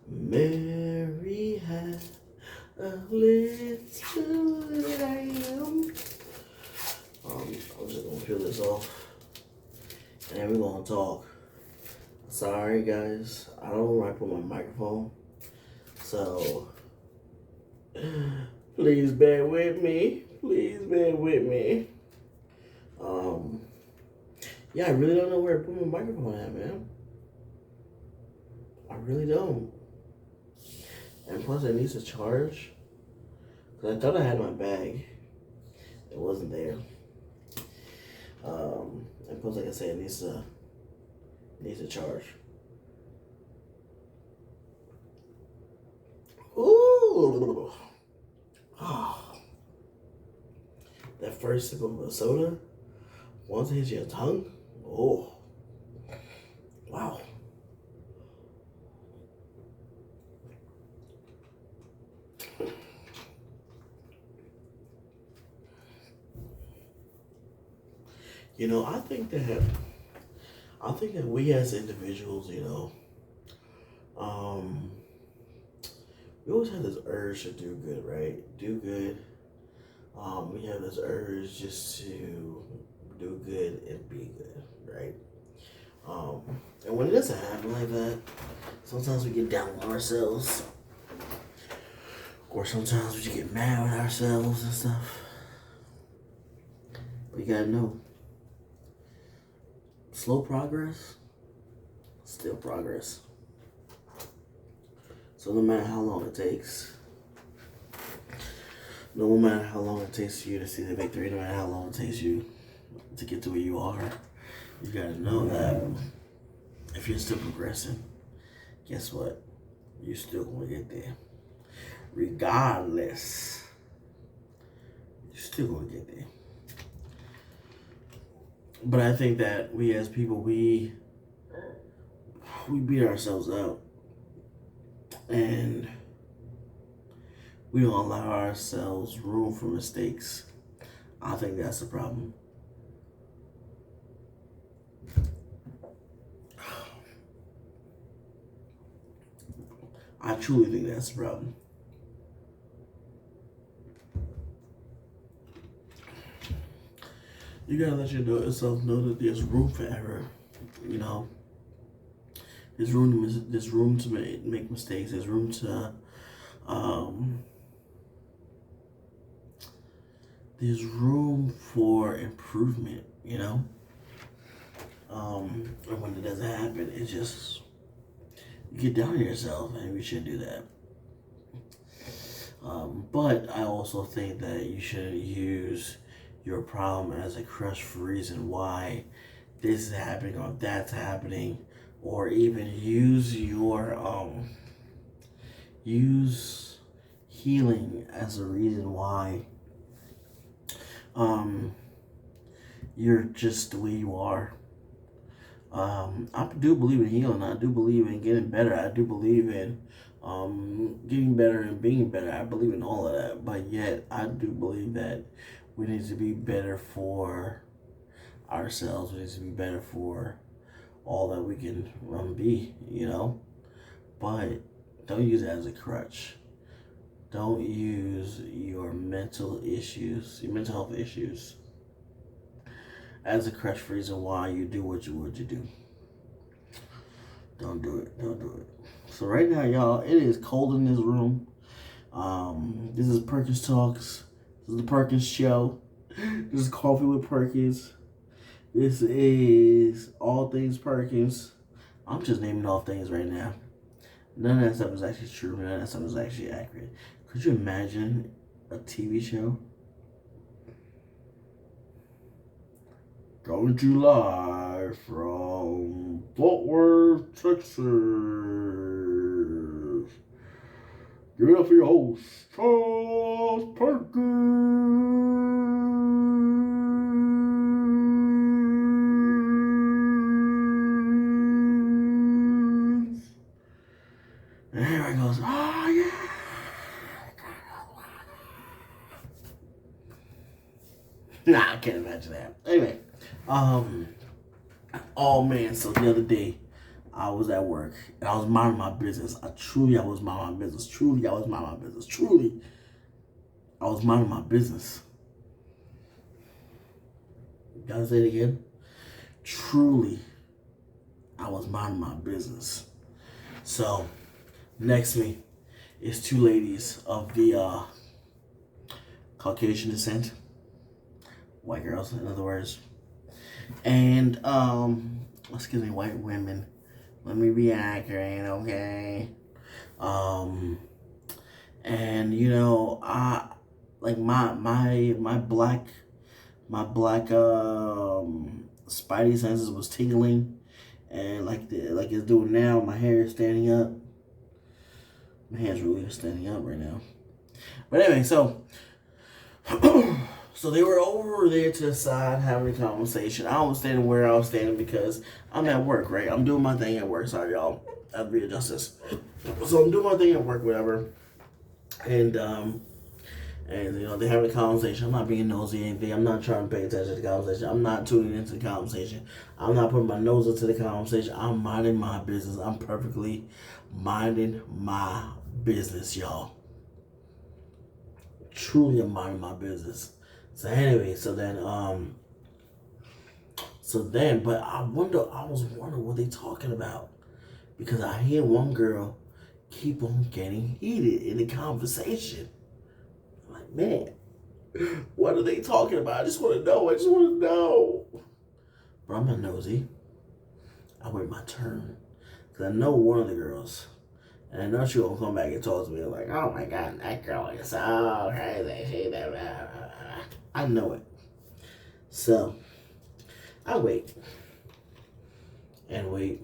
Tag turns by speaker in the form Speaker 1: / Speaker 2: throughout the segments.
Speaker 1: Mary had a little lamb. I'm just gonna peel this off, and then we're gonna talk. Sorry, guys, I don't want to put my microphone, so please bear with me. Please bear with me. Yeah, I really don't know where to put my microphone at, man. I really don't. And plus, it needs to charge. Because I thought I had my bag. It wasn't there. And plus, like I said, it needs to charge. Ooh. Oh. That first sip of a soda, once it hits your tongue, oh. Wow. You know, I think that we as individuals, you know, we always have this urge to do good, right? Do good. We have this urge just to do good and be good, right? And when it doesn't happen like that, sometimes we get down on ourselves, or sometimes we just get mad at ourselves and stuff. But you gotta know, slow progress, still progress. So no matter how long it takes, no matter how long it takes you to see the victory, no matter how long it takes you to get to where you are, you gotta know that if you're still progressing, guess what? You're still gonna get there. Regardless, you're still gonna get there. But I think that we as people, we beat ourselves up, and we don't allow ourselves room for mistakes. I think that's the problem. I truly think that's the problem. You gotta let yourself know that there's room for error. You know, there's room to make mistakes. There's room to there's room for improvement. You know, and when it doesn't happen, it's just you get down on yourself, and we shouldn't do that. But I also think that you shouldn't use your problem as a crutch for reason why this is happening or that's happening, or even use healing as a reason why you're just the way you are. I do believe in healing. I do believe in getting better. I do believe in getting better and being better. I believe in all of that. But yet, I do believe that we need to be better for ourselves. We need to be better for all that we can be, you know? But don't use it as a crutch. Don't use your mental health issues, as a crutch for reason why you do what you do. Don't do it. Don't do it. So right now, y'all, it is cold in this room. This is Perkins Talks. This is the Perkins Show. This is Coffee with Perkins. This is All Things Perkins. I'm just naming off things right now. None of that stuff is actually true. None of that stuff is actually accurate. Could you imagine a TV show? Coming to you live from Fort Worth, Texas. Give it up for your host, Charles Perkins. And everybody goes, oh yeah. Nah, I can't imagine that. Anyway, oh man, so the other day, I was at work and I was minding my business. I was minding my business. Truly, I was minding my business. Truly, I was minding my business. Gotta say it again. Truly, I was minding my business. So, next to me is two ladies of the Caucasian descent, white girls, in other words, and excuse me, white women. Let me be accurate, okay? And you know, I like my black spidey senses was tingling, and like it's doing now. My hair is standing up. My hair's really standing up right now. But anyway, so so they were over there to the side having a conversation. I was standing where I was standing because I'm at work, right? I'm doing my thing at work. Sorry, y'all. I have to readjust this. So I'm doing my thing at work, whatever. And you know, they're having a conversation. I'm not being nosy or anything. I'm not trying to pay attention to the conversation. I'm not tuning into the conversation. I'm not putting my nose into the conversation. I'm minding my business. I'm perfectly minding my business, y'all. Truly, I'm minding my business. So anyway, but I was wondering what they talking about, because I hear one girl keep on getting heated in the conversation. I'm like, man, what are they talking about? I just want to know. But I'm not nosy. I wait my turn, because I know one of the girls, and I know she gonna come back and talk to me like, oh my God, that girl is so crazy. I know it. So I wait and wait.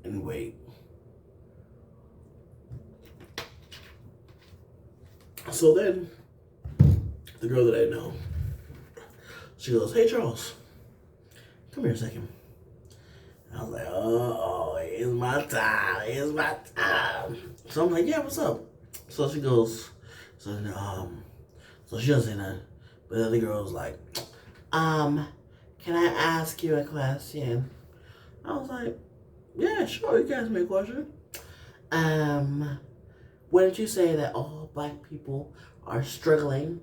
Speaker 1: And wait. So then the girl that I know, she goes, hey Charles, come here a second. I was like, oh, it's my time. So I'm like, yeah, what's up? So she goes, so she doesn't say nothing. But the other girl was like, can I ask you a question? I was like, yeah, sure, you can ask me a question. Wouldn't you say that all black people are struggling?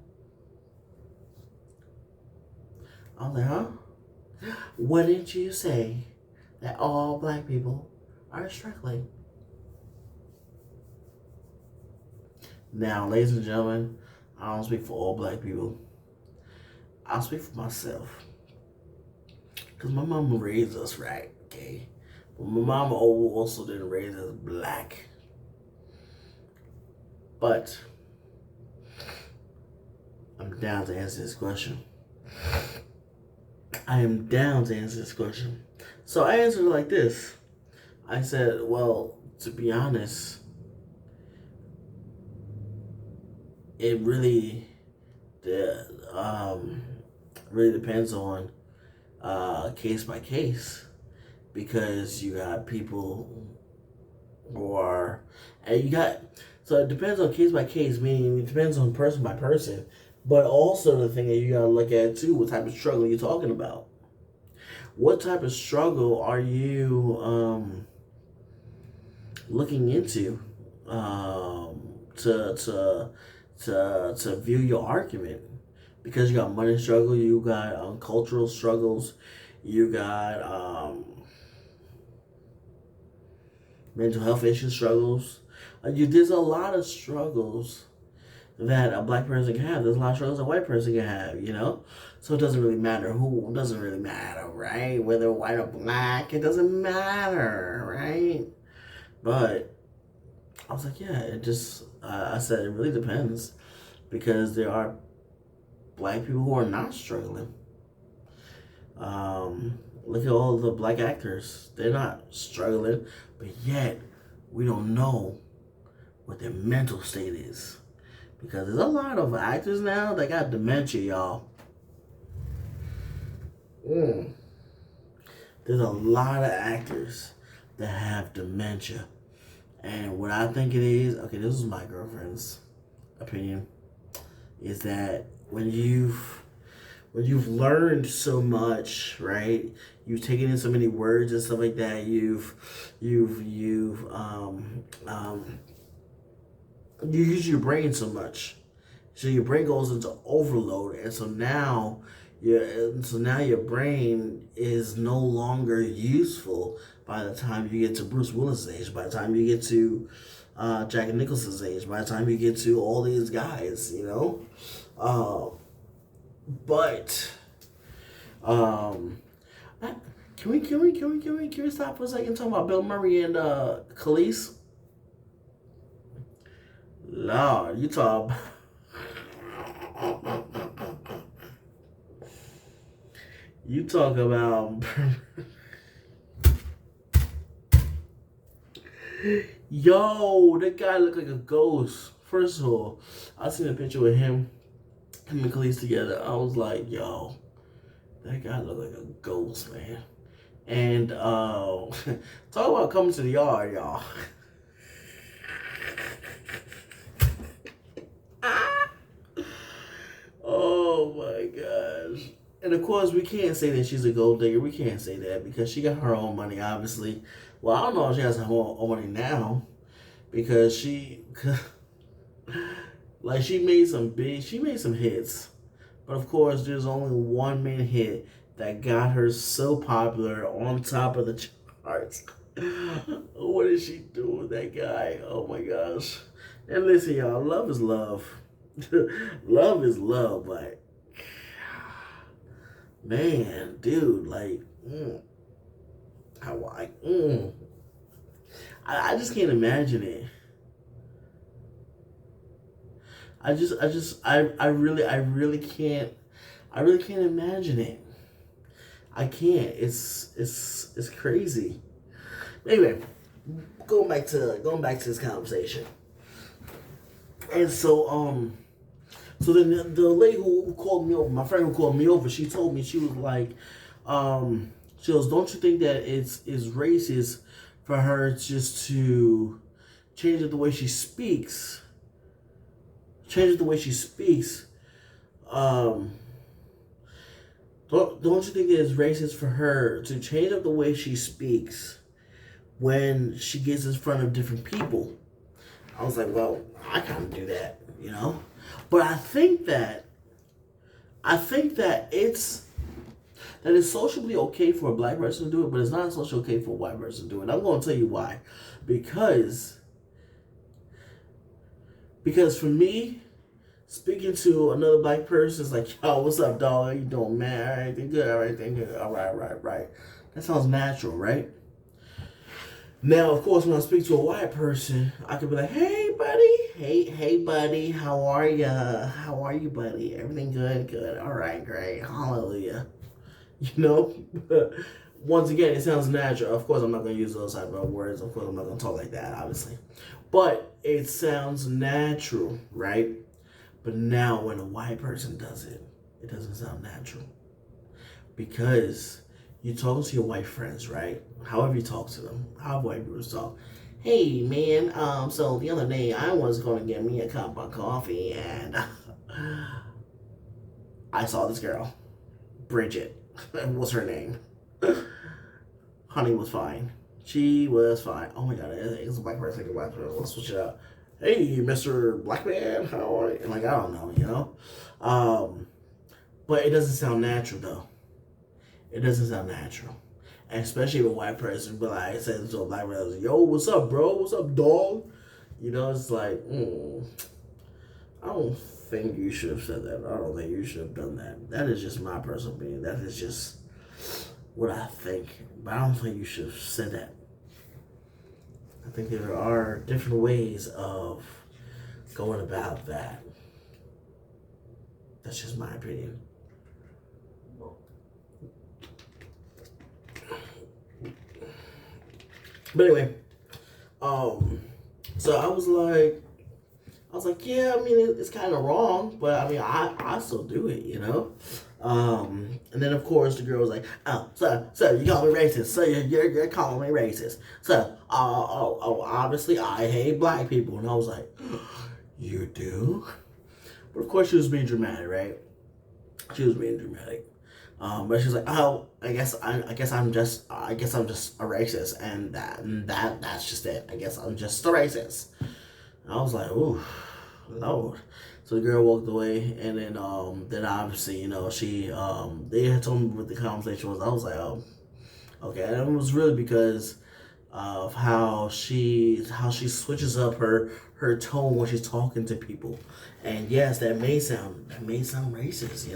Speaker 1: I was like, huh? Wouldn't you say that all black people are struggling? Now, ladies and gentlemen, I don't speak for all black people. I speak for myself. Because my mama raised us right, okay? But my mama also didn't raise us black. But I'm down to answer this question. I am down to answer this question. So I answered it like this. I said, well, to be honest, it really depends on case by case, because you got people who are, and you got, so it depends on case by case, meaning it depends on person by person, but also the thing that you gotta look at too, what type of struggle you're talking about. What type of struggle are you looking into to view your argument? Because you got money struggle, you got cultural struggles, you got mental health issue struggles. There's a lot of struggles that a black person can have. There's a lot of struggles a white person can have, you know? So it doesn't really matter who, it doesn't really matter, right? Whether white or black, it doesn't matter, right? But I was like, yeah, it just, I said it really depends, because there are black people who are not struggling. Look at all the black actors. They're not struggling, but yet we don't know what their mental state is. Because there's a lot of actors now that got dementia, y'all. There's a lot of actors that have dementia. And what I think it is, okay, this is my girlfriend's opinion, is that when when you've learned so much, right? You've taken in so many words and stuff like that. You use your brain so much, so your brain goes into overload, and so now your brain is no longer useful by the time you get to Bruce Willis' age, by the time you get to Jack Nicholson's age, by the time you get to all these guys, but can we stop for a second talking about Bill Murray and Khalees? Lord, you talk. You talk about. Yo, that guy looked like a ghost. First of all, I seen a picture with him and Khalees together. I was like, yo, that guy looked like a ghost, man. And talk about coming to the yard, y'all. Oh my gosh. And of course, we can't say that she's a gold digger. We can't say that because she got her own money, obviously. Well, I don't know if she has her own money now because she made some hits. But of course, there's only one main hit that got her so popular on top of the charts. What did she do with that guy? Oh my gosh. And listen, y'all, love is love. Love is love, but man, dude, like, I just can't imagine it. I really can't imagine it. I can't. It's crazy. Anyway, going back to this conversation. And so then the lady who called me over, my friend who called me over, she told me, she was like, she goes, don't you think that it's racist for her just to change the way she speaks? Don't you think it's racist for her to change up the way she speaks when she gets in front of different people? I was like, well, I kind of do that, But I think that it's socially okay for a black person to do it, but it's not socially okay for a white person to do it. And I'm going to tell you why. Because for me, speaking to another black person is like, yo, what's up, dog? How you doing, man? Everything good? Everything good? All right. That sounds natural, right? Now, of course, when I speak to a white person, I could be like, hey, buddy. Hey, buddy. How are ya? How are you, buddy? Everything good? Good. All right, great. Hallelujah. Once again, it sounds natural. Of course, I'm not going to use those type of words. Of course, I'm not going to talk like that, obviously. But it sounds natural, right? But now when a white person does it, it doesn't sound natural. Because you talk to your white friends, right? However you talk to them, however white people talk. Hey, man, so the other day I was going to get me a cup of coffee and I saw this girl, Bridget. What's her name? Honey was fine. She was fine. Oh my god, it's a black person, a black person. Let's switch it up. Hey, Mr. Black Man, how are you? Like, I don't know, But it doesn't sound natural, though. It doesn't sound natural. And especially if a white person be like, says to a black person, yo, what's up, bro? What's up, dog? It's like, I don't think you should have said that. I don't think you should have done that. That is just my personal opinion. That is just what I think. But I don't think you should have said that. I think there are different ways of going about that. That's just my opinion. But anyway, so I was like, yeah, I mean, it's kind of wrong, but I mean, I still do it, And then of course the girl was like, oh, so you call me racist? So you're calling me racist? So obviously I hate black people, and I was like, you do? But of course she was being dramatic, right? She was being dramatic. But she was like, "Oh, I guess I'm just a racist, and that's just it. I guess I'm just a racist." And I was like, "Ooh, Lord." So the girl walked away, and then obviously, they had told me what the conversation was. I was like, "Oh, okay." And it was really because of how she switches up her tone when she's talking to people, and yes, that may sound racist,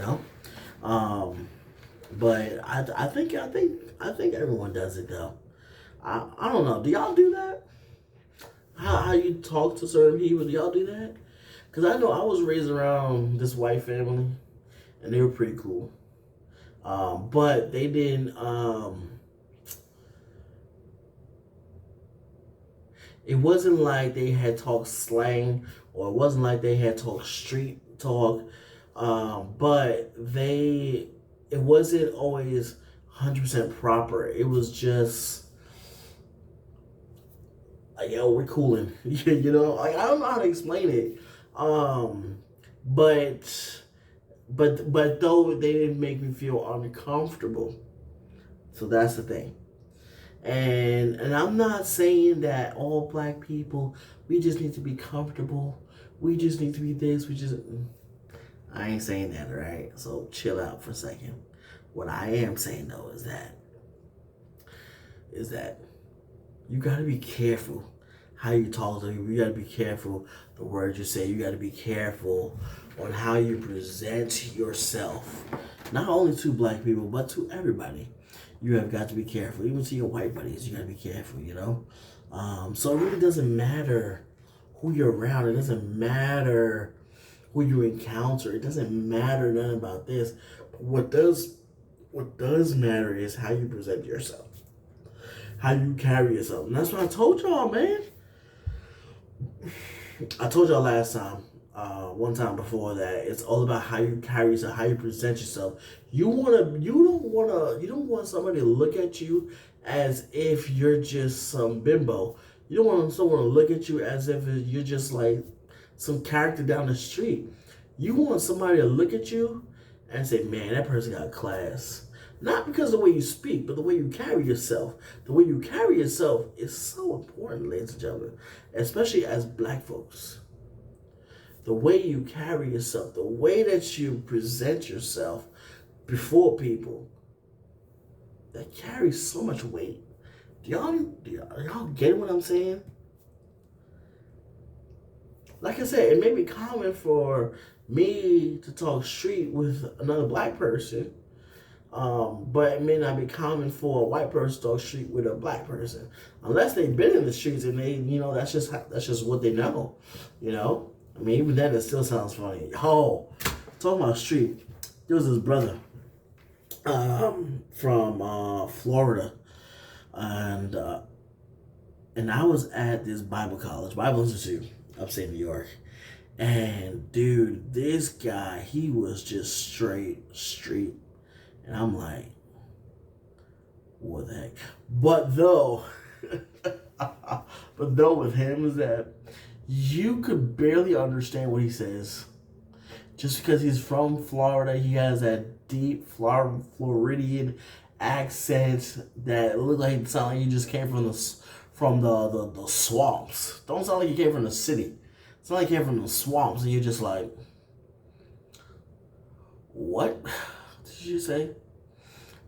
Speaker 1: but I think everyone does it though. I don't know. Do y'all do that? How you talk to certain people? Do y'all do that? Because I know I was raised around this white family, and they were pretty cool. But they didn't. It wasn't like they had talked slang, or it wasn't like they had talked street talk. But it wasn't always 100% proper. It was just like, yo, we're cooling. Like, I don't know how to explain it. Um, but but though they didn't make me feel uncomfortable. So that's the thing. And I'm not saying that all black people, we just need to be comfortable. We just need to be this. I ain't saying that, right? So chill out for a second. What I am saying though is that you got to be careful how you talk to people. You got to be careful the words you say. You got to be careful on how you present yourself, not only to black people but to everybody. You have got to be careful, even to your white buddies. You got to be careful, So it really doesn't matter who you're around. It doesn't matter who you encounter. It doesn't matter nothing about this. What does matter is how you present yourself, how you carry yourself. And that's what I told y'all, man. I told y'all last time, one time before, that it's all about how you carry yourself, how you present yourself. You don't want somebody to look at you as if you're just some bimbo. You don't want someone to look at you as if you're just like some character down the street. You want somebody to look at you and say, man, that person got class. Not because of the way you speak, but the way you carry yourself. The way you carry yourself is so important, ladies and gentlemen, especially as black folks. The way you carry yourself, the way that you present yourself before people, that carries so much weight. Do y'all get what I'm saying? Like I said, it may be common for me to talk street with another black person, but it may not be common for a white person to talk street with a black person, unless they've been in the streets and that's just what they know. I mean, even then, it still sounds funny. Oh, talking about street, there was this brother from Florida, and I was at this Bible Institute, upstate New York. And dude, this guy, he was just straight street. And I'm like, what the heck? But though, with him is that you could barely understand what he says. Just because he's from Florida, he has that deep Floridian accent that look like it sound like you just came from the swamps. Don't sound like you came from the city. It's not like you came from the swamps and you're just like, what did you say?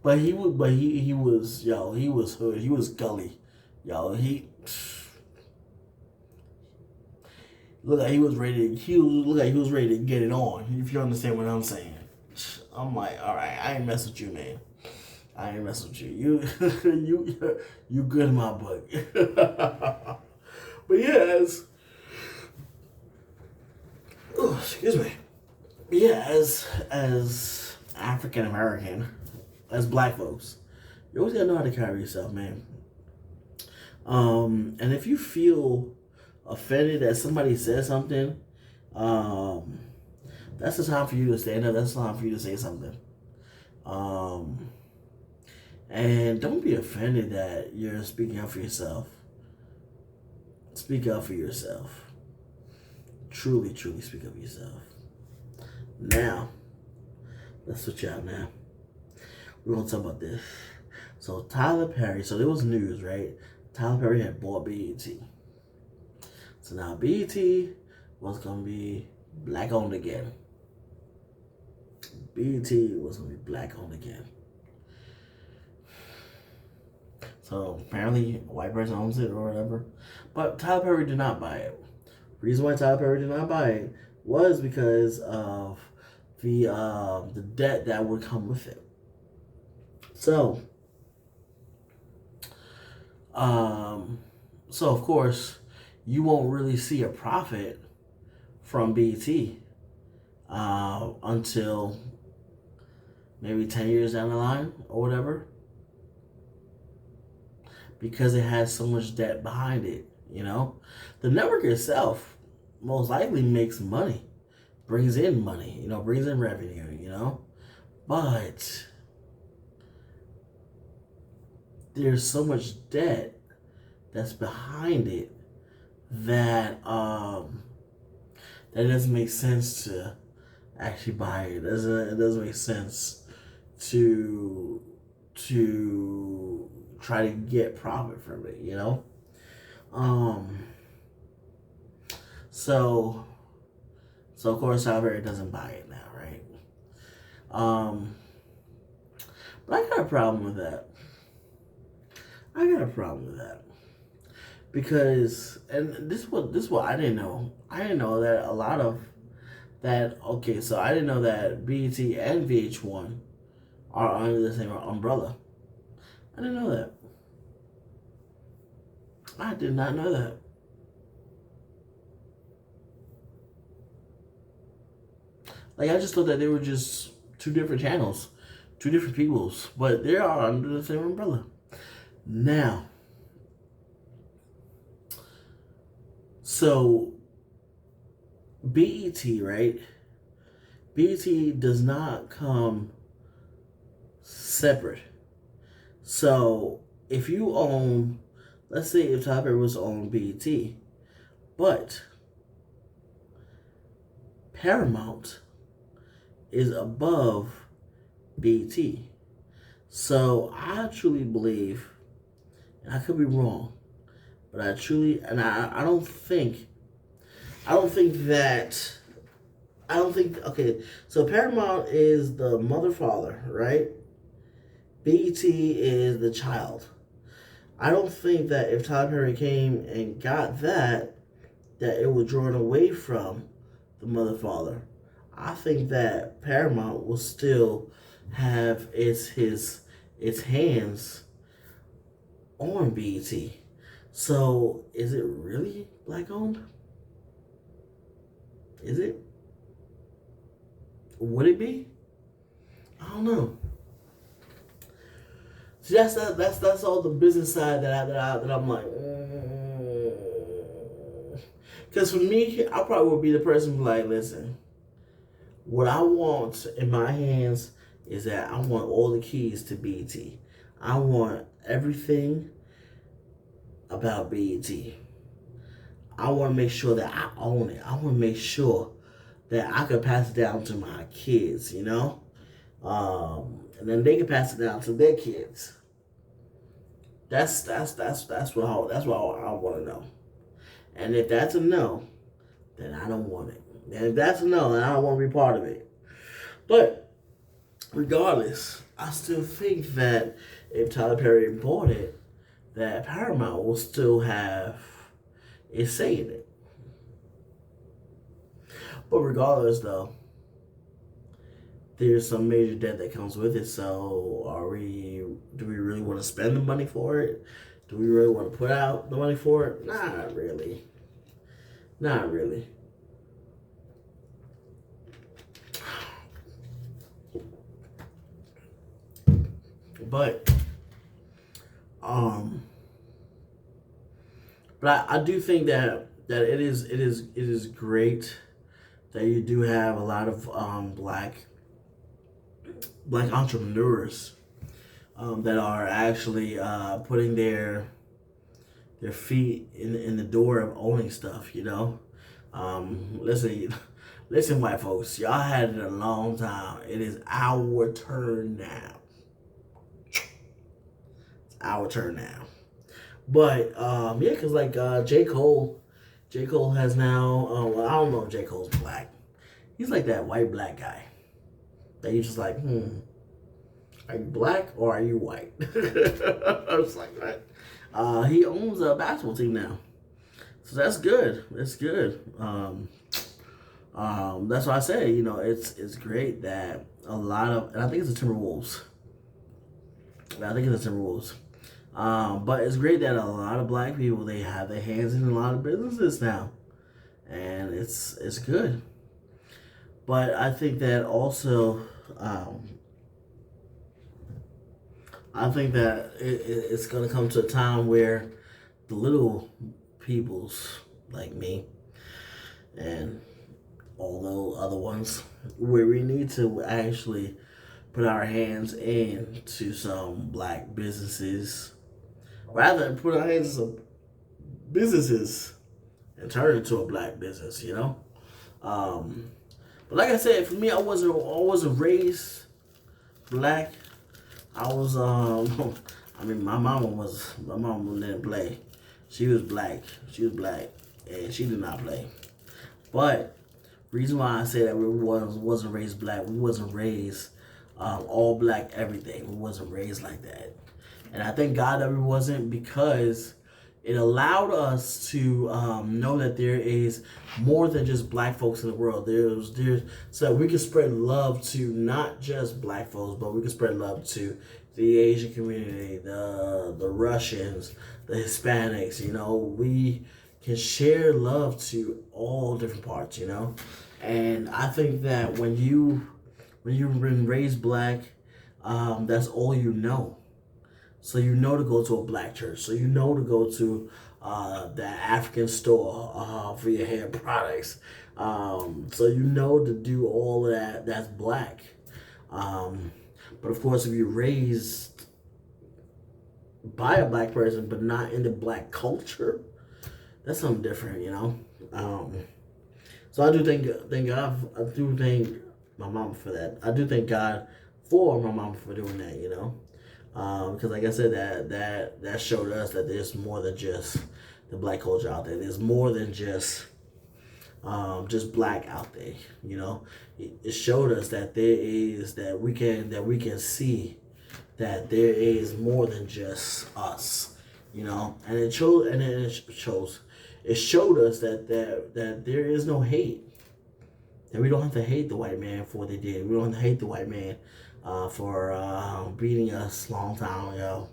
Speaker 1: But he was he was hood. He was gully. He looked like he was ready. Looked like he was ready to get it on. If you understand what I'm saying. I'm like, all right, I ain't mess with you, man. I ain't mess with you. You good in my book. But yeah, excuse me. Yeah, as African American, as black folks, you always gotta know how to carry yourself, man. And if you feel offended that somebody says something, that's the time for you to stand up. That's the time for you to say something. And don't be offended that you're speaking up for yourself. Speak up for yourself. Truly, truly speak up for yourself. Now, Let's switch out now. We're gonna talk about this. So Tyler Perry. So there was news, right? Tyler Perry had bought BET. So now BET was gonna be black owned again. BET was gonna be black owned again. So apparently a white person owns it or whatever. But Tyler Perry did not buy it. Reason why Tyler Perry did not buy it was because of the debt that would come with it. So so of course you won't really see a profit from BET until maybe 10 years down the line or whatever, because it has so much debt behind it. The network itself most likely makes money, brings in money, brings in revenue, but there's so much debt that's behind it that that doesn't make sense to actually buy it. It doesn't make sense to try to get profit from it, So of course Tyler doesn't buy it now, right? But I got a problem with that. Because, and this is what I didn't know. I didn't know that a lot of that. Okay, so I didn't know that BET and VH1 are under the same umbrella. I didn't know that. I did not know that. Like, I just thought that they were just two different channels, two different peoples, but they are under the same umbrella. Now, so BET, right? BET does not come separate. So if you own, let's say if Tyler Perry was on BET, but Paramount is above BET. So I truly believe, and I could be wrong, but I truly, and I don't think, okay, so Paramount is the mother father, right? BET is the child. I don't think that if Tyler Perry came and got that it would draw it away from the mother father. I think that Paramount will still have its hands on BET. So is it really black owned? Is it? Would it be? I don't know. So that's all the business side that I'm like, because for me, I probably would be the person who like, listen, what I want in my hands is that I want all the keys to BET. I want everything about BET. I want to make sure that I own it. I want to make sure that I can pass it down to my kids, and then they can pass it down to their kids. That's what I want to know. And if that's a no, then I don't want it. And if that's a no, then I don't want to be part of it. But regardless, I still think that if Tyler Perry bought it, that Paramount will still have a say in it. But regardless, though, there's some major debt that comes with it. So do we really want to spend the money for it? Do we really want to put out the money for it? Not really. But I do think that it is great that you do have a lot of black entrepreneurs that are actually putting their feet in the door of owning stuff. Listen, Listen, white folks, y'all had it a long time. It is our turn now. It's our turn now. But yeah, cause like J. Cole has now. Well, I don't know if J. Cole's black. He's like that white black guy that you just like, are you black or are you white? I was like, what? He owns a basketball team now, so that's good. That's good. That's why I say, it's great that a lot of, and I think it's the Timberwolves. I think it's the Timberwolves. But it's great that a lot of black people, they have their hands in a lot of businesses now, and it's good. But I think that also, I think that it's going to come to a time where the little peoples like me and all those other ones, where we need to actually put our hands into some black businesses, rather than put our hands in some businesses and turn it into a black business, But like I said, for me, I wasn't raised black. I was I mean, my mama didn't play. She was black, and she did not play. But reason why I say that we wasn't raised black, we wasn't raised all black everything. We wasn't raised like that, and I thank God that we wasn't, because it allowed us to know that there is more than just black folks in the world. There's so we can spread love to not just black folks, but we can spread love to the Asian community, the Russians, the Hispanics. We can share love to all different parts. And I think that when you've been raised black, that's all you know. So you know to go to a black church. So you know to go to the African store for your hair products. So you know to do all of that. That's black. But of course, if you're raised by a black person but not in the black culture, that's something different, So I do thank God. I do thank my mom for that. I do thank God for my mom for doing that, because like I said, that showed us that there's more than just the black culture out there. There's more than just black out there. It showed us that we can see that there is more than just us. And it showed us that there is no hate. And we don't have to hate the white man for what they did. We don't have to hate the white man for beating us a long time ago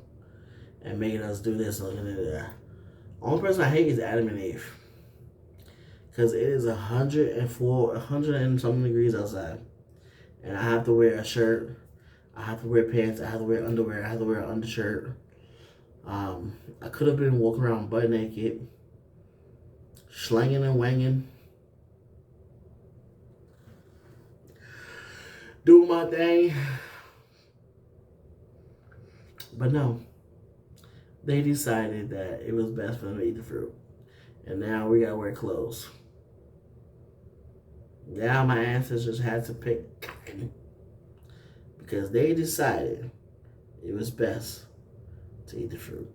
Speaker 1: and making us do this and that. Only person I hate is Adam and Eve, because it is 100 and something degrees outside, and I have to wear a shirt, I have to wear pants, I have to wear underwear, I have to wear an undershirt. I could have been walking around butt naked, slanging and wanging, doing my thing. But no, they decided that it was best for them to eat the fruit. And now we gotta wear clothes. Now my ancestors had to pick cotton, because they decided it was best to eat the fruit.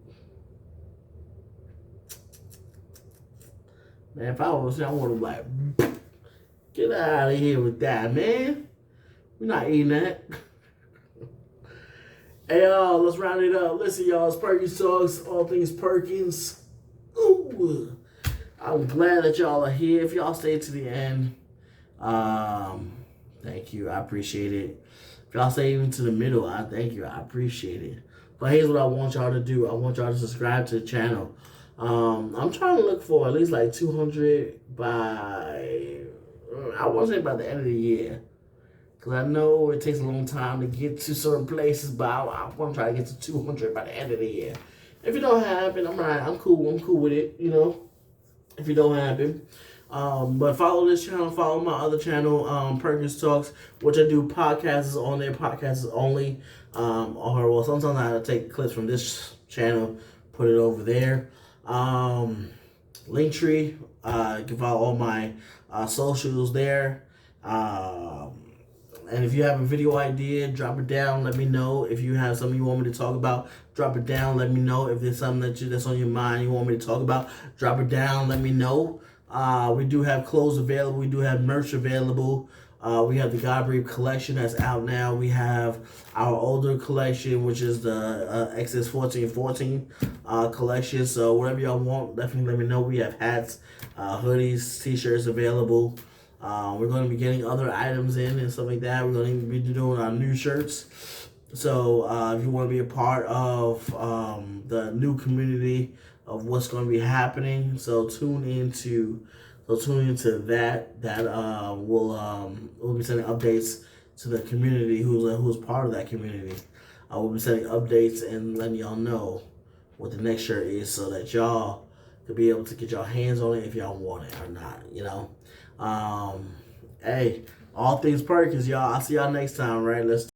Speaker 1: Man, if I was, I would have like, get out of here with that, man. We're not eating that. Hey, y'all, let's round it up. Listen, y'all, it's Perkins Talks, all things Perkins. Ooh, I'm glad that y'all are here. If y'all stayed to the end, thank you. I appreciate it. If y'all stay even to the middle, I thank you. I appreciate it. But here's what I want y'all to do. I want y'all to subscribe to the channel. I'm trying to look for at least like 200 by, I want to say by the end of the year. Because I know it takes a long time to get to certain places, but I want to try to get to 200 by the end of the year. If it don't happen, I'm cool. I'm cool with it, if it don't happen. But follow this channel, follow my other channel, Perkins Talks, which I do podcasts on there, podcasts only. Or sometimes I take clips from this channel, put it over there. Linktree, you can follow all my socials there. And if you have a video idea, drop it down. Let me know. If you have something you want me to talk about, drop it down. Let me know. If there's something that's on your mind you want me to talk about, drop it down. Let me know. We do have clothes available. We do have merch available. We have the God Breathe collection that's out now. We have our older collection, which is the XS 1414 collection. So whatever y'all want, definitely let me know. We have hats, hoodies, t-shirts available. We're going to be getting other items in and stuff like that. We're going to be doing our new shirts. So if you want to be a part of the new community of what's going to be happening, so tune into that. We'll be sending updates to the community who's part of that community. We'll be sending updates and letting y'all know what the next shirt is, so that y'all could be able to get your hands on it if y'all want it or not. You know. Hey, all things Perkins, y'all. I'll see y'all next time, right? Let's